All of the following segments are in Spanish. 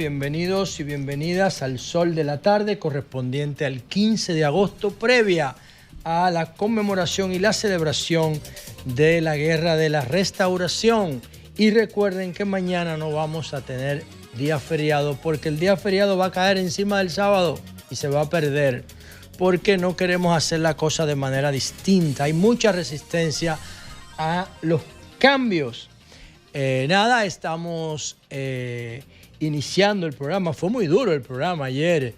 bienvenidos y bienvenidas al Sol de la Tarde correspondiente al 15 de agosto, previa a la conmemoración y la celebración de la Guerra de la Restauración. Y recuerden que mañana no vamos a tener día feriado porque el día feriado va a caer encima del sábado y se va a perder porque no queremos hacer la cosa de manera distinta. Hay mucha resistencia a los cambios. Estamos iniciando el programa. Fue muy duro el programa ayer.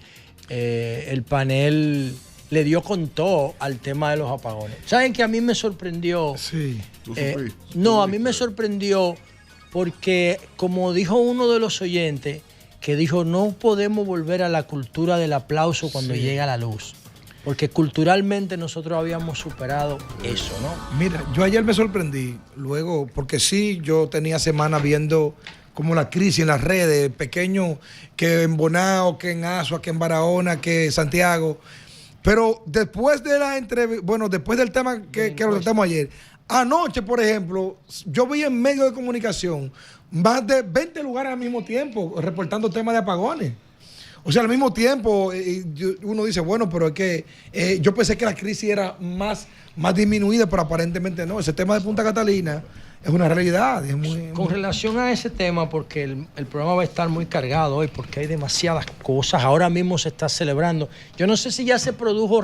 El panel le dio con todo al tema de los apagones. ¿Saben que a mí me sorprendió? Sí. A mí me sorprendió porque, como dijo uno de los oyentes, que dijo, no podemos volver a la cultura del aplauso cuando llega la luz. Porque culturalmente nosotros habíamos superado eso, ¿no? Mira, yo ayer me sorprendí, luego, porque sí, yo tenía semanas viendo como la crisis en las redes, pequeño, que en Bonao, que en Asua, que en Barahona, que en Santiago. Pero después de la después del tema que lo tratamos ayer, anoche, por ejemplo, yo vi en medios de comunicación más de 20 lugares al mismo tiempo reportando temas de apagones. O sea, al mismo tiempo, uno dice, bueno, pero es que yo pensé que la crisis era más disminuida, pero aparentemente no. Ese tema de Punta Catalina es una realidad. Con relación a ese tema, porque el programa va a estar muy cargado hoy, porque hay demasiadas cosas. Ahora mismo se está celebrando. Yo no sé si ya se produjo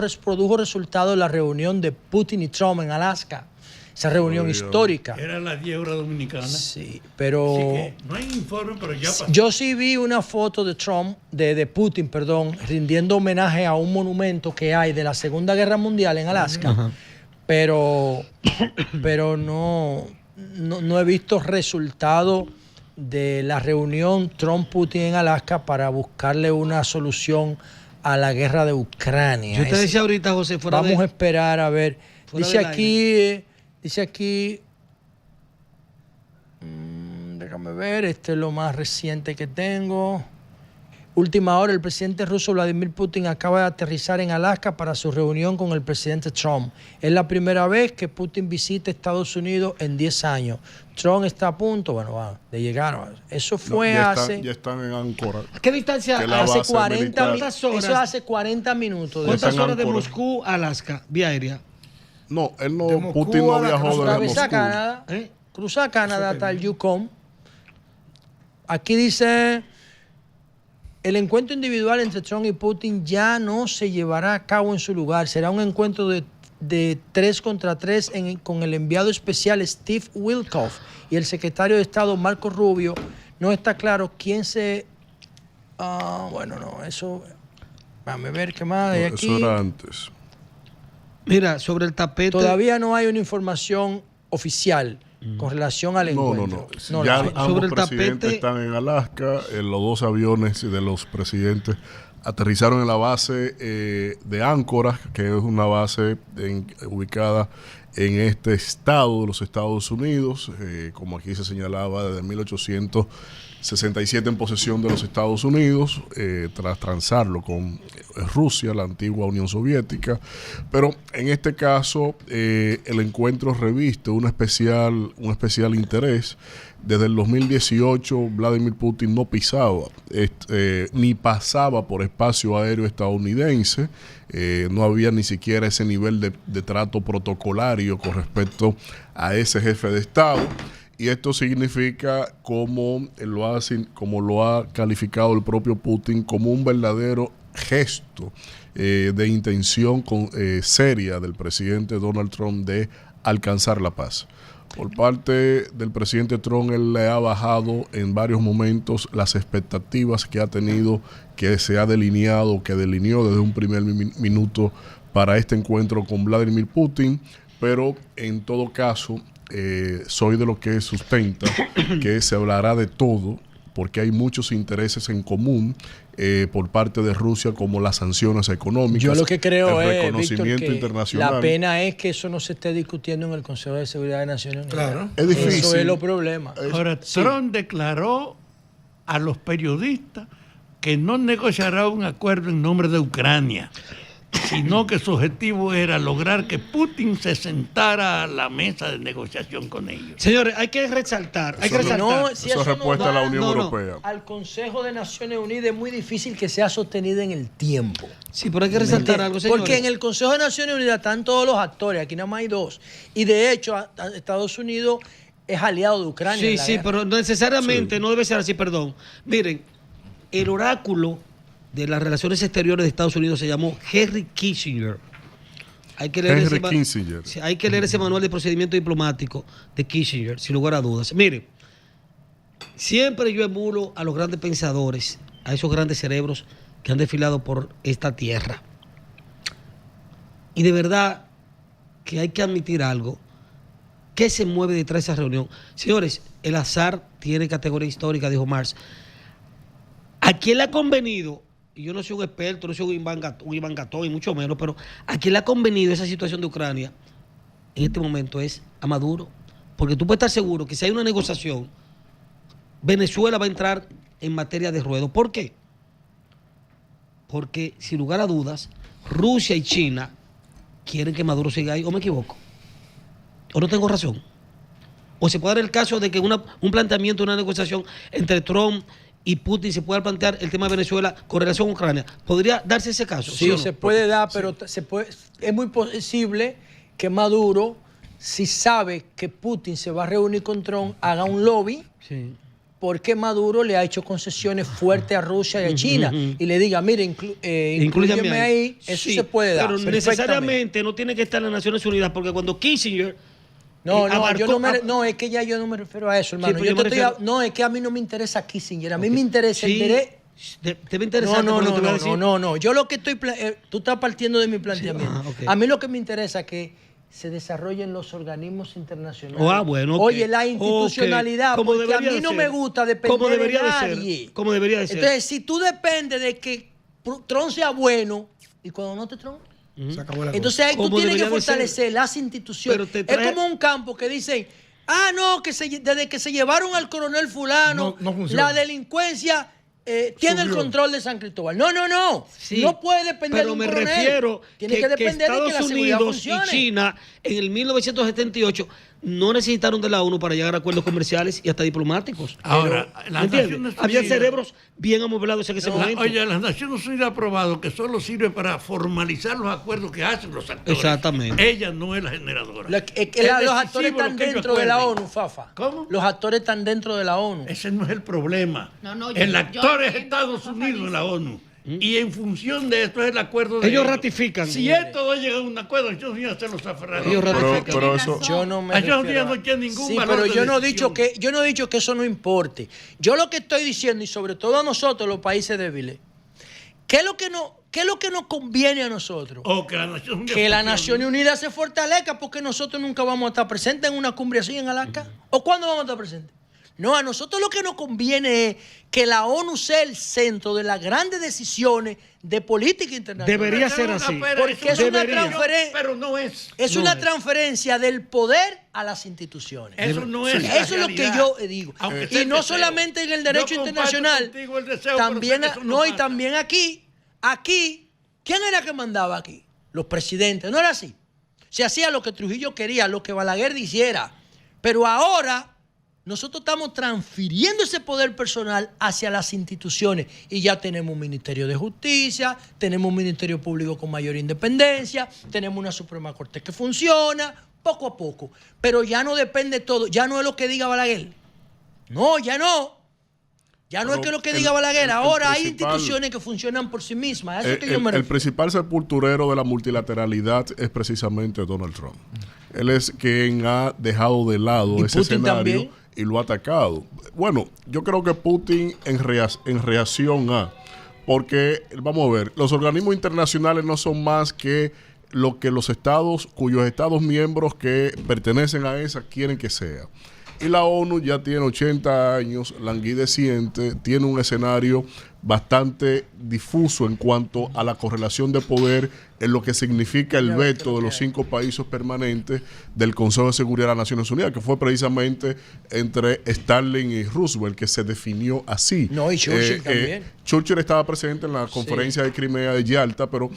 resultado de la reunión de Putin y Trump en Alaska. Esa reunión histórica. Era la 10 horas dominicanas. Sí, pero... Así que no hay informe, pero ya pasó. Yo sí vi una foto de Putin, rindiendo homenaje a un monumento que hay de la Segunda Guerra Mundial en Alaska. Pero no he visto resultado de la reunión Trump-Putin en Alaska para buscarle una solución a la guerra de Ucrania. Yo te decía ahorita, José, Vamos a esperar a ver. Dice aquí, déjame ver, este es lo más reciente que tengo. Última hora, el presidente ruso Vladimir Putin acaba de aterrizar en Alaska para su reunión con el presidente Trump. Es la primera vez que Putin visita Estados Unidos en 10 años. Trump está a punto, de llegar. Eso fue ya ya están en Ancora. ¿Qué distancia? Hace 40 minutos. Eso hace 40 minutos. ¿Cuántas horas de Moscú a Alaska, vía aérea? No, Putin no viajó desde Moscú. Canadá, cruza Canadá hasta el Yukon. Aquí dice, el encuentro individual entre Trump y Putin ya no se llevará a cabo en su lugar. Será un encuentro de 3 contra 3 con el enviado especial Steve Witkoff y el secretario de Estado Marco Rubio. No está claro quién se... eso... Vamos a ver qué más hay aquí. Eso era antes. Mira, sobre el tapete... Todavía no hay una información oficial con relación al encuentro. No. Ya ambos sobre el presidentes tapete... están en Alaska. Los dos aviones de los presidentes aterrizaron en la base de Ancora, que es una base ubicada en este estado de los Estados Unidos, como aquí se señalaba, desde 1867 en posesión de los Estados Unidos, tras transarlo con Rusia, la antigua Unión Soviética. Pero en este caso, el encuentro reviste un especial interés. Desde el 2018, Vladimir Putin no pisaba ni pasaba por espacio aéreo estadounidense. No había ni siquiera ese nivel de trato protocolario con respecto a ese jefe de Estado. Y esto significa, como lo ha calificado el propio Putin, como un verdadero gesto de intención seria del presidente Donald Trump de alcanzar la paz. Por parte del presidente Trump, él le ha bajado en varios momentos las expectativas que ha tenido, que delineó desde un primer minuto para este encuentro con Vladimir Putin, pero en todo caso soy de los que sustenta que se hablará de todo, porque hay muchos intereses en común por parte de Rusia, como las sanciones económicas. Yo lo que creo el reconocimiento Víctor, internacional. La pena es que eso no se esté discutiendo en el Consejo de Seguridad de Naciones Unidas. Claro. Es difícil. Eso es lo problema. Ahora, Trump declaró a los periodistas que no negociará un acuerdo en nombre de Ucrania. sino que su objetivo era lograr que Putin se sentara a la mesa de negociación con ellos. Señores, hay que resaltar. No, si eso eso respuesta no a la va Unión Europea. al Consejo de Naciones Unidas, es muy difícil que sea sostenido en el tiempo. Sí, pero hay que resaltar algo, señores. Porque en el Consejo de Naciones Unidas están todos los actores, aquí nada más hay 2. Y de hecho, Estados Unidos es aliado de Ucrania. Sí, en la sí, guerra. pero necesariamente no debe ser así, perdón. Miren, el oráculo de las relaciones exteriores de Estados Unidos se llamó Henry Kissinger. Hay que leer Henry Kissinger. Sí, hay que leer ese manual de procedimiento diplomático de Kissinger, sin lugar a dudas. Miren, siempre yo emulo a los grandes pensadores, a esos grandes cerebros que han desfilado por esta tierra. Y de verdad que hay que admitir algo. ¿Qué se mueve detrás de esa reunión? Señores, el azar tiene categoría histórica, dijo Marx. ¿A quién le ha convenido? Y yo no soy un experto, no soy un Iván Gatón, y mucho menos, pero ¿a quién le ha convenido esa situación de Ucrania en este momento? Es a Maduro. Porque tú puedes estar seguro que si hay una negociación, Venezuela va a entrar en materia de ruedo. ¿Por qué? Porque, sin lugar a dudas, Rusia y China quieren que Maduro siga ahí. ¿O me equivoco? ¿O no tengo razón? ¿O se puede dar el caso de que un planteamiento, una negociación entre Trump y Putin se pueda plantear el tema de Venezuela con relación a Ucrania? ¿Podría darse ese caso? Sí, ¿o no? se puede dar, pero es muy posible que Maduro, si sabe que Putin se va a reunir con Trump, haga un lobby, Sí. porque Maduro le ha hecho concesiones fuertes a Rusia y a China, y le diga, mire, inclúyeme ahí, eso Sí, se puede dar. pero necesariamente no tiene que estar en las Naciones Unidas, porque cuando Kissinger Es que ya yo no me refiero a eso, hermano. Sí, pero No, es que a mí no me interesa Kissinger, a mí me interesa el derecho. Debe interesarte por lo que te voy a decir. No. Yo lo que estoy... tú estás partiendo de mi planteamiento. Sí, ok. A mí lo que me interesa es que se desarrollen los organismos internacionales. Bueno, ok. Oye, la institucionalidad, Como porque a debería mí de no ser. me gusta depender Como debería de de ser. nadie. Como debería de ser. Entonces, si tú dependes de que Trump sea bueno, y cuando no te Trump... Se acabó la Entonces ahí tú Como tienes que debería de ser. fortalecer las instituciones. Pero te trae- Es como un campo que dicen, no, que desde que se llevaron al coronel fulano, No funciona. la delincuencia tiene el Subió. control de San Cristóbal. No. Sí, No puede depender de pero un me coronel. refiero Tiene que depender de que Estados la seguridad Unidos funcione. y China en el 1978 no necesitaron de la ONU para llegar a acuerdos comerciales y hasta diplomáticos. Ahora, ¿Me las entiendes? Naciones Había Unidas- cerebros bien amueblados en ese momento. Oye, las Naciones Unidas ha probado que solo sirve para formalizar los acuerdos que hacen los actores. Exactamente. Ella no es la generadora. Los actores están dentro de la ONU, Fafa. ¿Cómo? Los actores están dentro de la ONU. Ese no es el problema. No, el yo actor es entiendo Estados cómo Unidos en dice. la ONU. Y en función de esto es el acuerdo de Ellos ratifican. Si esto va a llegar a un acuerdo, yo voy a hacer los aferrados. Ellos ratifican. Pero eso, Yo no me Yo refiero no tiene ningún sí, valor pero de yo no he decisión. dicho que eso no importe. Yo lo que estoy diciendo, y sobre todo a nosotros, los países débiles, ¿qué es lo que nos conviene a nosotros? Que la Nación Unida Que la funcione. Nación Unida se fortalezca, porque nosotros nunca vamos a estar presentes en una cumbre así en Alaska. ¿O cuándo vamos a estar presentes? No, a nosotros lo que nos conviene es que la ONU sea el centro de las grandes decisiones de política internacional. Debería ser así. Porque es una transferencia. Pero no es. Es No una es. transferencia del poder a las instituciones. Eso no es. Sí, la eso es lo que realidad. yo digo. Aunque Y sea el no deseo. solamente en el derecho Yo comparto internacional, contigo el deseo, también, pero sé que eso no, y pasa. también aquí, ¿quién era que mandaba aquí? Los presidentes, ¿no era así? Se hacía lo que Trujillo quería, lo que Balaguer hiciera. Pero ahora nosotros estamos transfiriendo ese poder personal hacia las instituciones y ya tenemos un Ministerio de Justicia, tenemos un Ministerio Público con mayor independencia, tenemos una Suprema Corte que funciona, poco a poco. Pero ya no depende todo, ya no es lo que diga Balaguer. No, ya no. Ya no Pero es que lo que diga Balaguer. Ahora hay principal- instituciones que funcionan por sí mismas. A eso es que yo me el refiero. principal sepulturero de la multilateralidad es precisamente Donald Trump. Él es quien ha dejado de lado ¿Y ese Putin escenario también? y lo ha atacado. Bueno, yo creo que Putin en reacción a... Porque, vamos a ver, los organismos internacionales no son más que lo que los estados, cuyos estados miembros que pertenecen a esa quieren que sea. Y la ONU ya tiene 80 años, languideciente, tiene un escenario bastante difuso en cuanto a la correlación de poder en lo que significa el veto de los 5 países permanentes del Consejo de Seguridad de las Naciones Unidas, que fue precisamente entre Stalin y Roosevelt que se definió así. No, y Churchill también. Churchill estaba presente en la conferencia de Crimea de Yalta, pero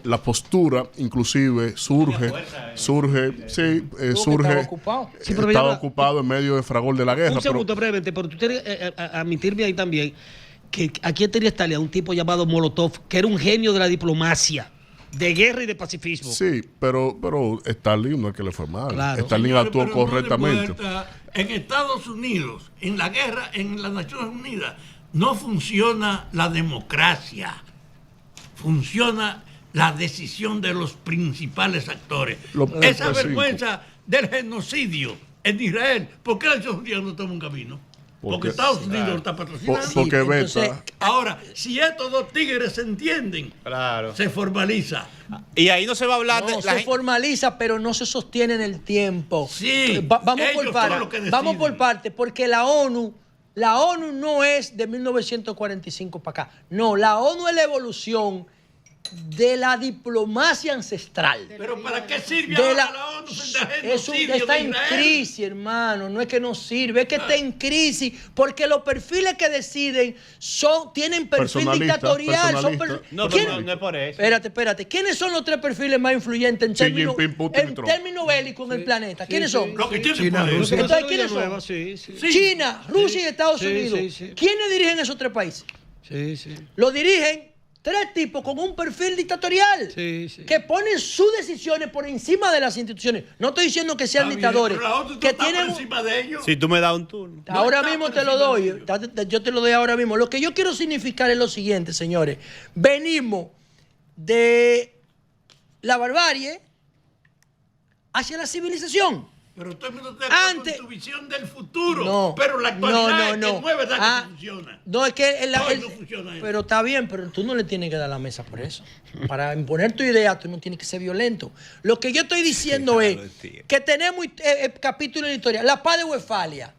la postura inclusive surge, Estaba ocupado. Sí, pero estaba ocupado en medio de fragor de la guerra. Un segundo, brevemente, pero tú tienes que admitirme ahí también que aquí tenía Stalin un tipo llamado Molotov, que era un genio de la diplomacia, de guerra y de pacifismo. Sí, pero Stalin no es que le fue mal. Claro. Stalin Señores, actuó pero no correctamente. importa. En Estados Unidos, en la guerra, en las Naciones Unidas, no funciona la democracia. Funciona la decisión de los principales actores. Esa vergüenza del genocidio en Israel, ¿por qué las Naciones Unidas no toman un camino? Porque Estados Unidos lo está patrocinando. Porque entonces, veta. Ahora, si estos dos tigres se entienden, se formaliza. Y ahí no se va a hablar No, se formaliza, pero no se sostiene en el tiempo. Sí, vamos ellos por son partes. los que deciden. Vamos por partes, porque la ONU no es de 1945 para acá. No, la ONU es la evolución de la diplomacia ancestral. Pero ¿para qué sirve De ahora la- la ONU frente al Eso genocidio está de en Israel? crisis, hermano. No es que no sirve, es que está en crisis. Porque los perfiles que deciden tienen perfil Personalista, dictatorial. personalista. No, ¿Quién- pero no es por eso. Espérate. ¿Quiénes son los 3 perfiles más influyentes en Xi términos, Jinping, Putin y Trump. bélicos en el planeta? ¿Quiénes son? Lo que tienen China, poder. Rusia. Entonces, ¿quiénes son? Sí, sí. Sí. China, Rusia y Estados Sí, Unidos. sí, sí. ¿Quiénes dirigen esos 3 países? Sí, sí. Lo dirigen 3 tipos con un perfil dictatorial. Sí, sí. Que ponen sus decisiones por encima de las instituciones. No estoy diciendo que sean Está bien, dictadores. pero la ONU Que está por tienen encima de ellos. Si tú me das un turno. Ahora está mismo por te lo encima doy. de ellos. Yo te lo doy ahora mismo. Lo que yo quiero significar es lo siguiente, señores. Venimos de la barbarie hacia la civilización. Pero todo el mundo está de acuerdo Antes- con tu visión del futuro. No. Pero la actualidad no. es verdad que funciona. No, es que Hoy no funciona eso. pero está bien, pero tú no le tienes que dar la mesa por eso. Para imponer tu idea, tú no tienes que ser violento. Lo que yo estoy diciendo es que tenemos capítulos en la historia. La paz de Westfalia,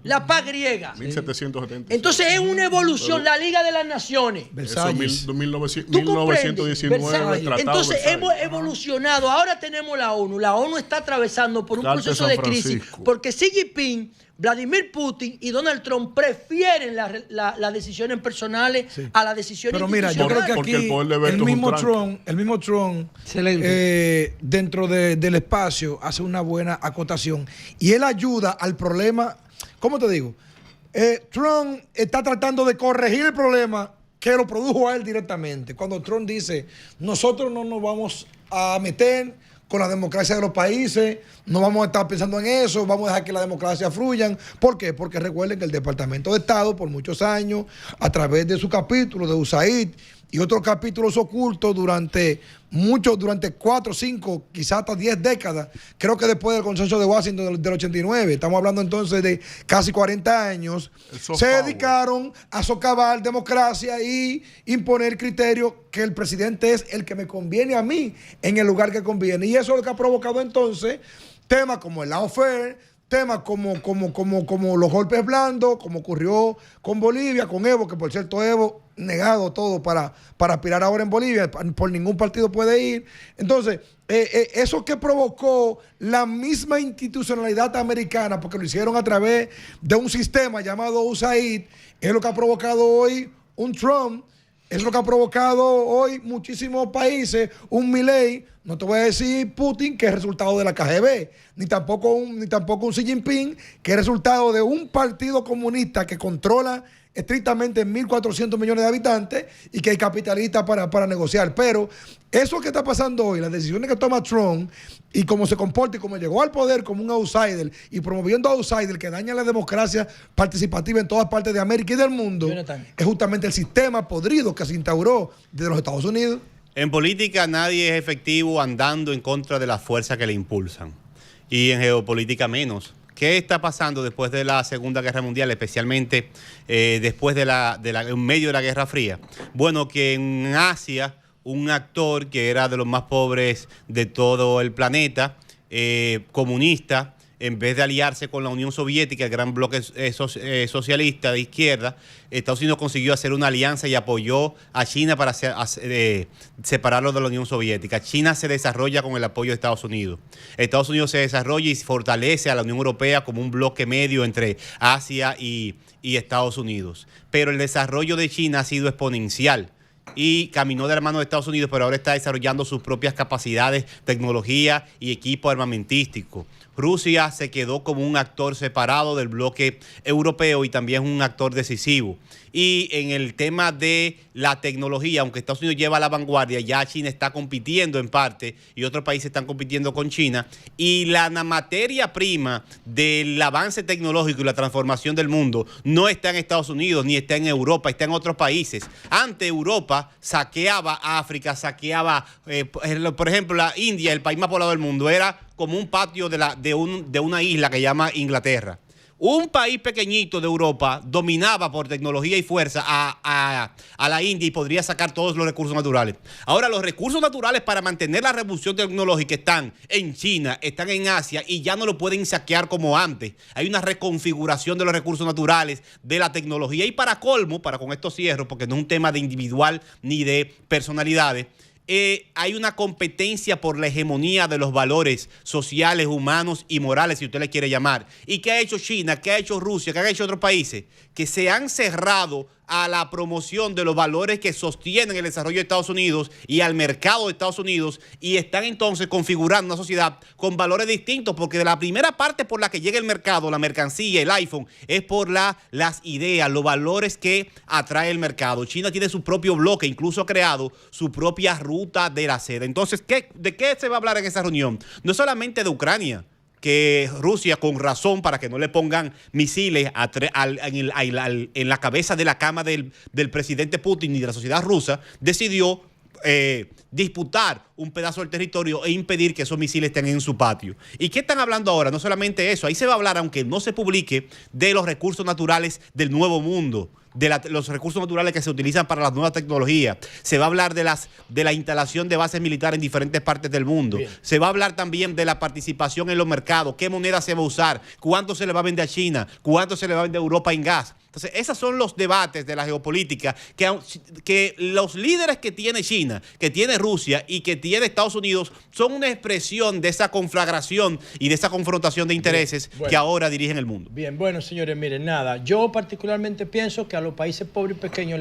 la paz griega. 1770. Entonces es una evolución, la Liga de las Naciones. Eso, Versalles. 1900, ¿Tú comprendes? 1919, Versalles. Tratado Entonces Versalles. hemos evolucionado. Ahora tenemos la ONU. La ONU está atravesando por un Carta de proceso San de crisis Francisco. porque Xi Jinping, Vladimir Putin y Donald Trump prefieren las decisiones personales a las decisiones Pero mira, yo creo que Porque aquí el poder de veto el es un mismo Trump Excelente. dentro del espacio hace una buena acotación y él ayuda al problema. ¿Cómo te digo? Trump está tratando de corregir el problema que lo produjo a él directamente. Cuando Trump dice, nosotros no nos vamos a meter con la democracia de los países, no vamos a estar pensando en eso, vamos a dejar que la democracia fluyan. ¿Por qué? Porque recuerden que el Departamento de Estado por muchos años, a través de su capítulo de USAID y otros capítulos ocultos durante 4, 5, quizás hasta 10 décadas, creo que después del consenso de Washington del 89, estamos hablando entonces de casi 40 años, El soft se power. dedicaron a socavar democracia y imponer criterios que el presidente es el que me conviene a mí en el lugar que conviene. Y eso es lo que ha provocado entonces temas como el lawfare, temas como los golpes blandos, como ocurrió con Bolivia, con Evo, que por cierto Evo negado todo para aspirar ahora en Bolivia, por ningún partido puede ir. Entonces, eso que provocó la misma institucionalidad americana, porque lo hicieron a través de un sistema llamado USAID, es lo que ha provocado hoy un Trump, es lo que ha provocado hoy muchísimos países, un Milei, no te voy a decir Putin, que es resultado de la KGB, ni tampoco un Xi Jinping, que es resultado de un partido comunista que controla estrictamente 1.400 millones de habitantes y que hay capitalistas para negociar. Pero eso que está pasando hoy, las decisiones que toma Trump y cómo se comporta y cómo llegó al poder como un outsider y promoviendo outsider que daña la democracia participativa en todas partes de América y del mundo, Jonathan. es justamente el sistema podrido que se instauró desde los Estados Unidos. En política nadie es efectivo andando en contra de las fuerzas que le impulsan. Y en geopolítica menos. ¿Qué está pasando después de la Segunda Guerra Mundial, especialmente después en medio de la Guerra Fría? Bueno, que en Asia, un actor que era de los más pobres de todo el planeta, comunista, en vez de aliarse con la Unión Soviética, el gran bloque socialista de izquierda, Estados Unidos consiguió hacer una alianza y apoyó a China para separarlo de la Unión Soviética. China se desarrolla con el apoyo de Estados Unidos. Estados Unidos se desarrolla y fortalece a la Unión Europea como un bloque medio entre Asia y Estados Unidos. Pero el desarrollo de China ha sido exponencial y caminó de la mano de Estados Unidos, pero ahora está desarrollando sus propias capacidades, tecnología y equipo armamentístico. Rusia se quedó como un actor separado del bloque europeo y también un actor decisivo. Y en el tema de la tecnología, aunque Estados Unidos lleva la vanguardia, ya China está compitiendo en parte y otros países están compitiendo con China. Y la materia prima del avance tecnológico y la transformación del mundo no está en Estados Unidos ni está en Europa, está en otros países. Antes Europa saqueaba África, saqueaba, por ejemplo, la India, el país más poblado del mundo, era como un patio de una isla que llama Inglaterra. Un país pequeñito de Europa dominaba por tecnología y fuerza a la India y podría sacar todos los recursos naturales. Ahora los recursos naturales para mantener la revolución tecnológica están en China, están en Asia y ya no lo pueden saquear como antes. Hay una reconfiguración de los recursos naturales, de la tecnología y para colmo, con esto cierro porque no es un tema de individual ni de personalidades, hay una competencia por la hegemonía de los valores sociales, humanos y morales, si usted le quiere llamar. ¿Y qué ha hecho China? ¿Qué ha hecho Rusia? ¿Qué han hecho otros países? Que se han cerrado a la promoción de los valores que sostienen el desarrollo de Estados Unidos y al mercado de Estados Unidos y están entonces configurando una sociedad con valores distintos, porque de la primera parte por la que llega el mercado, la mercancía, el iPhone, es por las ideas, los valores que atrae el mercado. China tiene su propio bloque, incluso ha creado su propia ruta de la seda. Entonces, ¿de qué se va a hablar en esa reunión? No solamente de Ucrania, que Rusia, con razón, para que no le pongan misiles en la cabeza de la cama del presidente Putin y de la sociedad rusa, decidió disputar un pedazo del territorio e impedir que esos misiles estén en su patio. ¿Y qué están hablando ahora? No solamente eso, ahí se va a hablar, aunque no se publique, de los recursos naturales del nuevo mundo, de los recursos naturales que se utilizan para las nuevas tecnologías. Se va a hablar de la instalación de bases militares en diferentes partes del mundo. Bien. Se va a hablar también de la participación en los mercados, qué moneda se va a usar, cuánto se le va a vender a China, cuánto se le va a vender a Europa en gas. Entonces, esos son los debates de la geopolítica que los líderes que tiene China, que tiene Rusia y que tiene Estados Unidos son una expresión de esa conflagración y de esa confrontación de intereses que ahora dirigen el mundo. Bien, bueno, señores, miren, nada, yo particularmente pienso que a los países pobres y pequeños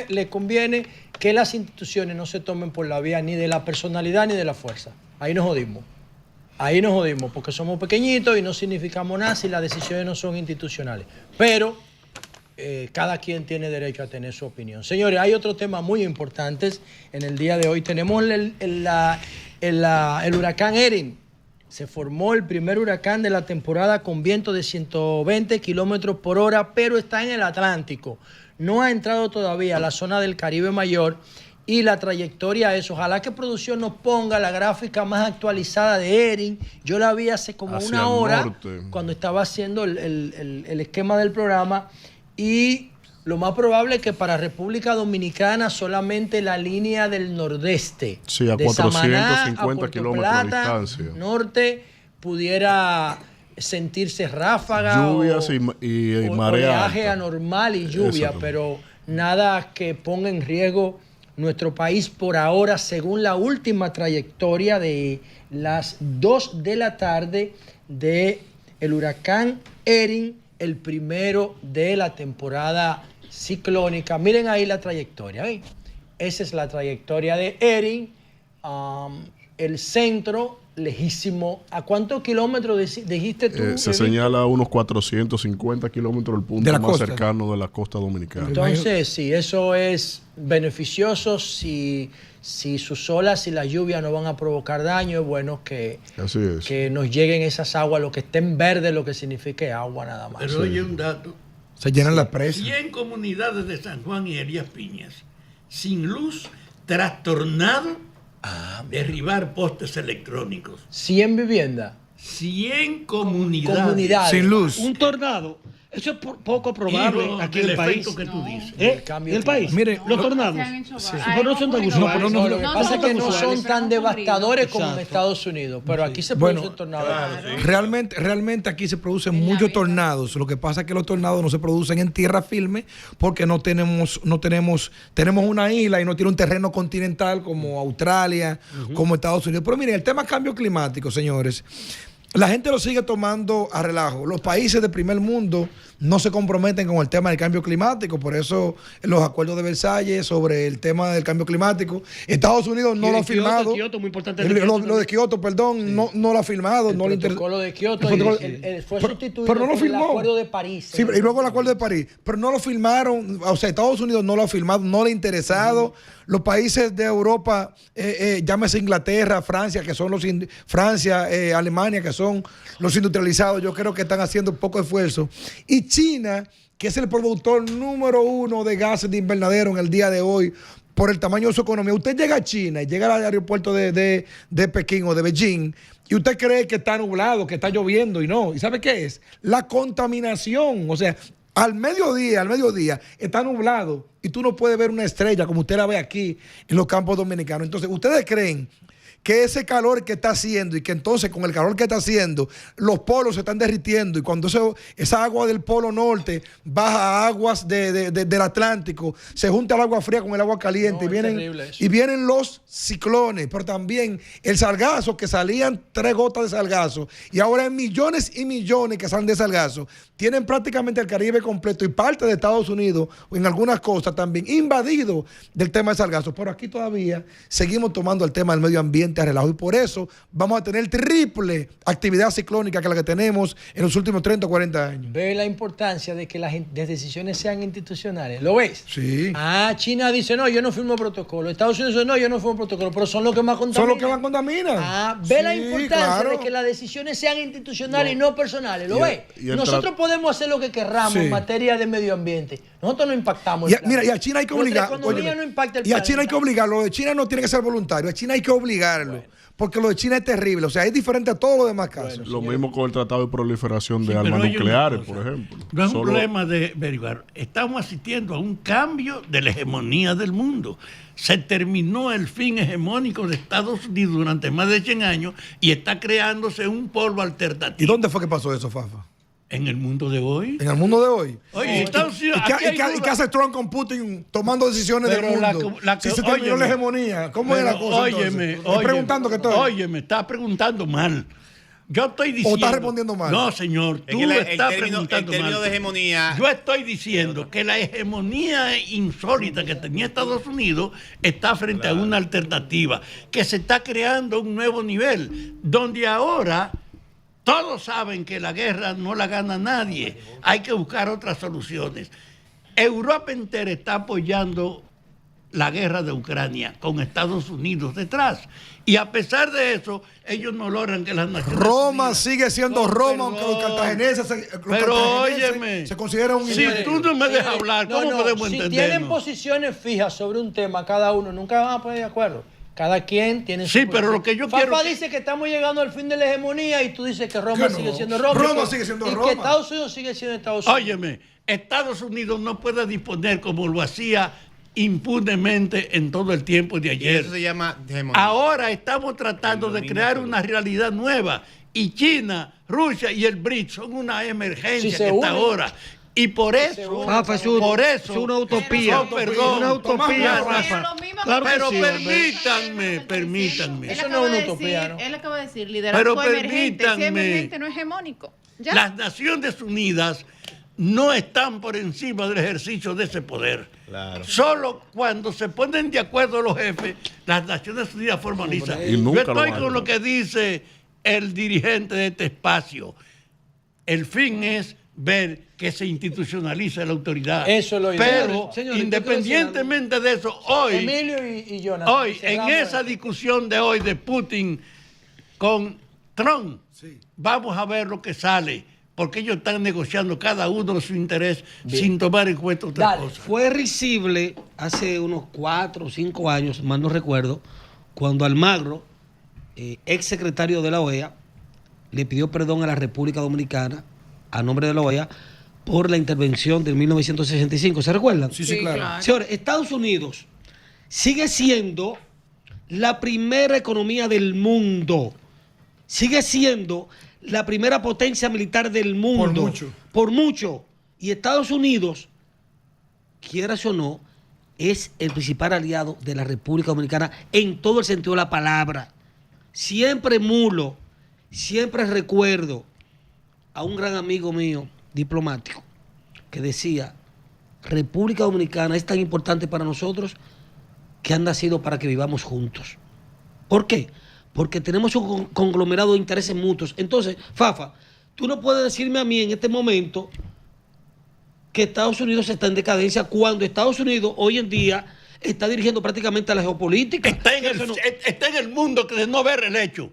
les conviene que las instituciones no se tomen por la vía ni de la personalidad ni de la fuerza. Ahí nos jodimos. Ahí nos jodimos porque somos pequeñitos y no significamos nada si las decisiones no son institucionales. Pero cada quien tiene derecho a tener su opinión. Señores, hay otro tema muy importante en el día de hoy. Tenemos el huracán Erin. Se formó el primer huracán de la temporada con viento de 120 kilómetros por hora, pero está en el Atlántico. No ha entrado todavía a la zona del Caribe Mayor y la trayectoria es, ojalá que producción nos ponga la gráfica más actualizada de Erin. Yo la vi hace como hacia una hora cuando estaba haciendo el esquema del programa. Y lo más probable es que para República Dominicana solamente la línea del nordeste, sí, a de 450 Samaná, kilómetros de distancia, norte, pudiera sentirse ráfaga, lluvias y marea oleaje anormal y lluvia, pero nada que ponga en riesgo nuestro país por ahora, según la última trayectoria de las 2 de la tarde del huracán Erin, el primero de la temporada ciclónica. Miren ahí la trayectoria. ¿eh? Esa es la trayectoria de Erin. El centro, lejísimo. ¿A cuántos kilómetros dijiste tú? Se señala a unos 450 kilómetros el punto más cercano de la costa dominicana. Entonces, sí, eso es beneficioso. Si sus olas y la lluvia no van a provocar daño, es bueno que nos lleguen esas aguas, lo que esté en verde, lo que signifique agua nada más. Pero oye un dato. Se llenan las presas. 100 comunidades de San Juan y Elías Piñas, sin luz, trastornado, derribar postes electrónicos. 100 viviendas. 100 comunidades. Sin luz. Un tornado. Eso es poco probable aquí en el país. Que tú dices. ¿En el país? Mire, los tornados. Pero no son tan usuales. No, lo que pasa es que no son tan devastadores como en Exacto. Estados Unidos, pero aquí se producen tornados. Realmente aquí se producen muchos tornados. Lo que pasa es que los tornados no se producen en tierra firme porque tenemos una isla y no tiene un terreno continental como Australia, como Estados Unidos. Pero miren, el tema cambio climático, señores. La gente lo sigue tomando a relajo. Los países del primer mundo no se comprometen con el tema del cambio climático. Por eso los acuerdos de Versalles sobre el tema del cambio climático, Estados Unidos no lo ha firmado. Kioto, muy importante. Lo de Kioto, perdón, no lo ha firmado. El protocolo de Kioto fue sustituido pero no lo por firmó. el acuerdo de París. Sí, y luego el acuerdo de París. Pero no lo firmaron. O sea, Estados Unidos no lo ha firmado, no le ha interesado. Los países de Europa, llámese Inglaterra, Francia, Alemania, que son los industrializados, yo creo que están haciendo poco esfuerzo. Y China, que es el productor número 1 de gases de invernadero en el día de hoy, por el tamaño de su economía. Usted llega a China y llega al aeropuerto de Pekín o de Beijing y usted cree que está nublado, que está lloviendo y no. ¿Y sabe qué es? La contaminación. O sea, al mediodía está nublado y tú no puedes ver una estrella como usted la ve aquí en los campos dominicanos. Entonces, ¿ustedes creen que ese calor que está haciendo y que entonces con el calor que está haciendo los polos se están derritiendo y cuando esa agua del polo norte baja a aguas del Atlántico, se junta el agua fría con el agua caliente y vienen los ciclones, pero también el sargazo, que salían 3 gotas de sargazo y ahora hay millones y millones que salen de sargazo, tienen prácticamente el Caribe completo y parte de Estados Unidos en algunas costas también invadido del tema de sargazo, pero aquí todavía seguimos tomando el tema del medio ambiente a relajo y por eso vamos a tener triple actividad ciclónica que la que tenemos en los últimos 30 o 40 años. ¿Ve la importancia de que las decisiones sean institucionales? ¿Lo ves? Sí. China dice, no, yo no firmo protocolo. Estados Unidos dice, no, yo no firmo protocolo, pero son los que más contaminan. Son los que más contaminan. ¿Ve la importancia claro. de que las decisiones sean institucionales y no personales? ¿Lo ves? Nosotros podemos hacer lo que querramos en materia de medio ambiente. Nosotros no impactamos el planeta. Mira, y a China hay que obligar. No impacta el y a China hay que obligarlo. Lo de China no tiene que ser voluntario. A China hay que obligarlo. Bueno. Porque lo de China es terrible. O sea, es diferente a todos los demás casos. Bueno, lo mismo con el Tratado de Proliferación de armas nucleares, por ejemplo. No es un problema de averiguar. Estamos asistiendo a un cambio de la hegemonía del mundo. Se terminó el fin hegemónico de Estados Unidos durante más de 100 años y está creándose un polo alternativo. ¿Y dónde fue que pasó eso, Fafa? En el mundo de hoy. En el mundo de hoy. Oye, ¿Y qué hace Trump con Putin tomando decisiones del mundo? Si se terminó la hegemonía. ¿Cómo es la cosa? Óyeme. Preguntando que estoy. Óyeme, está preguntando mal. Yo estoy diciendo. ¿O está respondiendo mal? No, señor. Tú estás preguntando mal. De hegemonía. Yo estoy diciendo que la hegemonía insólita que tenía Estados Unidos está frente a una alternativa. Que se está creando un nuevo nivel. Donde ahora. Todos saben que la guerra no la gana nadie. Hay que buscar otras soluciones. Europa entera está apoyando la guerra de Ucrania con Estados Unidos detrás. Y a pesar de eso, ellos no logran que las Naciones Roma Unidas... sigue siendo Roma, aunque los cartagineses se consideran un si tú no me dejas hablar, ¿cómo podemos entendernos? Si tienen posiciones fijas sobre un tema cada uno, nunca van a poner de acuerdo. Cada quien tiene su... Sí, pero lo que yo quiero... Fafa dice que estamos llegando al fin de la hegemonía y tú dices que Roma sigue siendo Roma. Roma sigue siendo Roma. Y que Estados Unidos sigue siendo Estados Unidos. Óyeme, Estados Unidos no puede disponer como lo hacía impunemente en todo el tiempo de ayer. Eso se llama hegemonía. Ahora estamos tratando de crear una realidad nueva y China, Rusia y el BRICS son una emergencia que está ahora. Y por eso, es una utopía. Perdón, una utopía, Rafa. Claro, pero sí, permítanme. Eso no es una utopía, ¿no? Él acaba de decir, liderazgo emergente. Si emergente no es hegemónico. ¿Ya? Las Naciones Unidas no están por encima del ejercicio de ese poder. Claro. Solo cuando se ponen de acuerdo los jefes, las Naciones Unidas formalizan. Yo estoy con lo que dice el dirigente de este espacio. El fin es ver que se institucionaliza la autoridad. Eso es lo ideal. Pero, señor, independientemente de eso, hoy, Emilio y Jonathan, hoy en esa discusión de hoy de Putin con Trump, vamos a ver lo que sale, porque ellos están negociando cada uno su interés sin tomar en cuenta otra cosa. Fue risible hace unos 4 o 5 años, mal no recuerdo, cuando Almagro, ex secretario de la OEA, le pidió perdón a la República Dominicana a nombre de la OEA por la intervención del 1965. ¿Se recuerdan? Sí, claro. Señores, Estados Unidos sigue siendo la primera economía del mundo. Sigue siendo la primera potencia militar del mundo. Por mucho. Por mucho. Y Estados Unidos, quieras o no, es el principal aliado de la República Dominicana en todo el sentido de la palabra. Siempre emulo, siempre recuerdo a un gran amigo mío, diplomático, que decía, República Dominicana es tan importante para nosotros que han nacido para que vivamos juntos. ¿Por qué? Porque tenemos un conglomerado de intereses mutuos. Entonces, Fafa, tú no puedes decirme a mí en este momento que Estados Unidos está en decadencia cuando Estados Unidos hoy en día está dirigiendo prácticamente a la geopolítica. Está en el mundo que de no ver el hecho.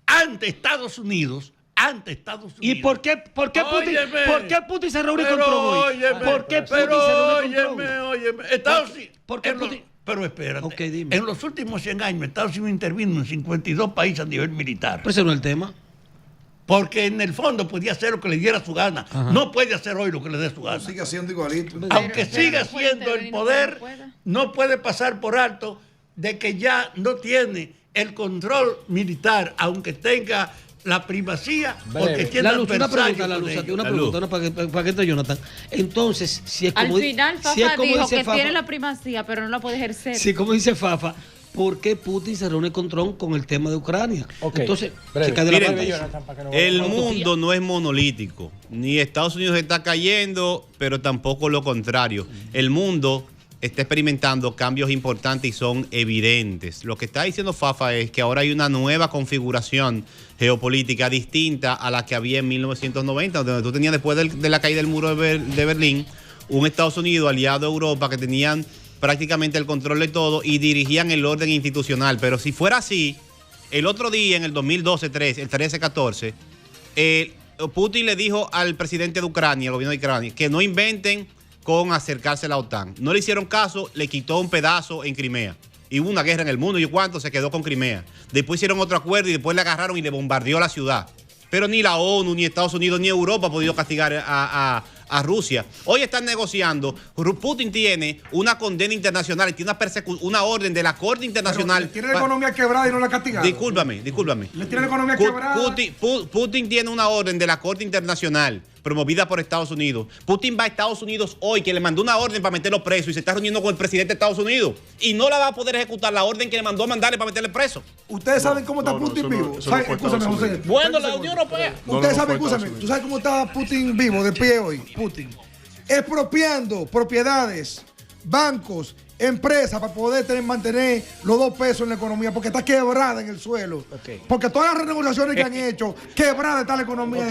Ante Estados Unidos. ¿Y por qué Putin se reúne con Trump hoy? ¿Por qué Putin se reúne con Trump? Óyeme. Estados Unidos. ¿Por qué Putin? Pero espérate. Okay, dime. En los últimos 100 años, Estados Unidos intervino en 52 países a nivel militar. Pero ese no es el tema. Porque en el fondo podía hacer lo que le diera su gana. Ajá. No puede hacer hoy lo que le dé su gana. Sigue siendo igualito. Aunque siga siendo el poder, no puede pasar por alto de que ya no tiene el control militar, aunque tenga la primacía, porque tiene una pregunta para que entre Jonathan. Entonces, si es como al final Fafa si es como dijo dice que Fafa, tiene la primacía, pero no la puede ejercer. Si como dice Fafa, ¿por qué Putin se reúne con Trump con el tema de Ucrania? Okay. Entonces, el mundo no es monolítico. Ni Estados Unidos está cayendo, pero tampoco lo contrario. El mundo está experimentando cambios importantes y son evidentes. Lo que está diciendo Fafa es que ahora hay una nueva configuración geopolítica distinta a la que había en 1990, donde tú tenías después de la caída del muro de Berlín, un Estados Unidos aliado a Europa que tenían prácticamente el control de todo y dirigían el orden institucional. Pero si fuera así, el otro día, en el 2012, el 13-14, Putin le dijo al presidente de Ucrania, al gobierno de Ucrania, que no inventen con acercarse a la OTAN. No le hicieron caso, le quitó un pedazo en Crimea. Y hubo una guerra en el mundo y cuánto se quedó con Crimea. Después hicieron otro acuerdo y después le agarraron y le bombardeó la ciudad. Pero ni la ONU, ni Estados Unidos, ni Europa ha podido castigar a Rusia. Hoy están negociando. Putin tiene una condena internacional, tiene una orden de la Corte Internacional. Pero tiene la economía quebrada y no la ha castigado. Discúlpame. Le tiene la economía quebrada. Putin tiene una orden de la Corte Internacional promovida por Estados Unidos. Putin va a Estados Unidos hoy, que le mandó una orden para meterlo preso y se está reuniendo con el presidente de Estados Unidos. Y no la va a poder ejecutar la orden que le mandó a mandarle para meterle preso. ¿Ustedes saben cómo está Putin vivo? Escúchame, José. Bueno, la Unión Europea. Ustedes saben, escúchame, ¿tú sabes cómo está Putin vivo, de pie hoy? Putin. Expropiando propiedades, bancos, empresas para poder mantener los 2 pesos en la economía, porque está quebrada en el suelo. Okay. Porque todas las renegociaciones que han hecho, quebrada está la economía.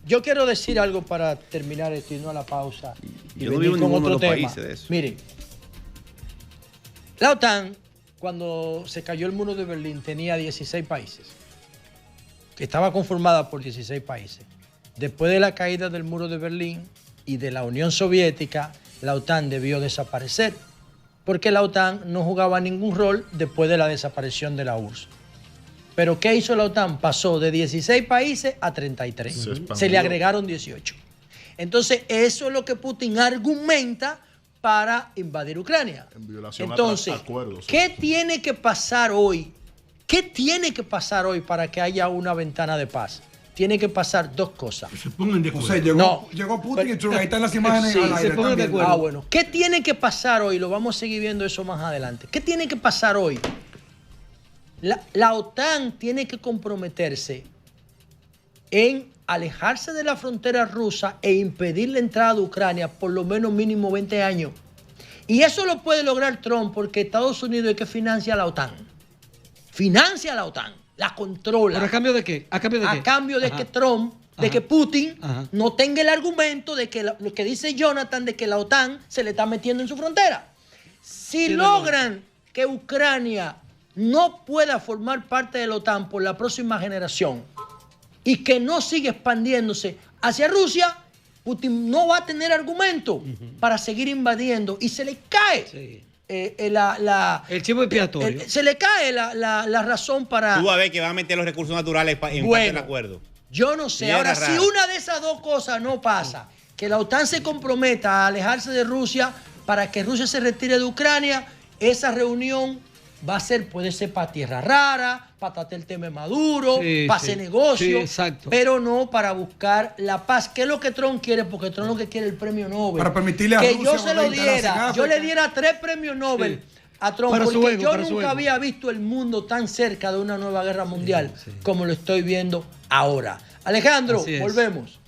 Yo quiero decir algo para terminar esto y no a la pausa. Y yo no vivo en ninguno de los tema. países de eso. Miren, la OTAN, cuando se cayó el muro de Berlín, tenía 16 países. Estaba conformada por 16 países. Después de la caída del muro de Berlín y de la Unión Soviética, la OTAN debió desaparecer, porque la OTAN no jugaba ningún rol después de la desaparición de la URSS. Pero ¿qué hizo la OTAN? Pasó de 16 países a 33. Se le agregaron 18. Entonces, eso es lo que Putin argumenta para invadir Ucrania. En violación Entonces, a acuerdos. ¿qué tiene que pasar hoy? ¿Qué tiene que pasar hoy para que haya una ventana de paz? Tiene que pasar 2 cosas. Se pongan de acuerdo. O sea, llegó Putin y Trump, ahí están las imágenes al aire. se pongan de acuerdo. Bueno. ¿Qué tiene que pasar hoy? Lo vamos a seguir viendo eso más adelante. ¿Qué tiene que pasar hoy? La OTAN tiene que comprometerse en alejarse de la frontera rusa e impedir la entrada de Ucrania por lo menos mínimo 20 años. Y eso lo puede lograr Trump porque Estados Unidos es que financia a la OTAN. Financia a la OTAN, la controla. ¿Pero a cambio de qué? ¿A cambio de qué? A cambio de que Trump, de que Putin no tenga el argumento de que lo que dice Jonathan, de que la OTAN se le está metiendo en su frontera. Si logran que Ucrania no pueda formar parte de la OTAN por la próxima generación y que no siga expandiéndose hacia Rusia, Putin no va a tener argumento para seguir invadiendo y se le cae el chivo expiatorio. se le cae la razón para... Tú vas a ver que va a meter los recursos naturales en parte del acuerdo. Yo no sé. Tierra Ahora, rara. si una de esas dos cosas no pasa, que la OTAN se comprometa a alejarse de Rusia para que Rusia se retire de Ucrania, esa reunión puede ser para tierra rara, para tratar el tema de Maduro, Sí, para sí. hacer negocio, Sí, exacto. pero no para buscar la paz. ¿Qué es lo que Trump quiere? Porque Trump lo que quiere es el premio Nobel. Para permitirle a que Rusia yo se lo volver a instalarse en diera, yo África. le diera 3 premios Nobel a Trump, Para su porque ego, yo para su nunca ego. había visto el mundo tan cerca de una nueva guerra mundial como lo estoy viendo ahora. Alejandro, Así es. volvemos.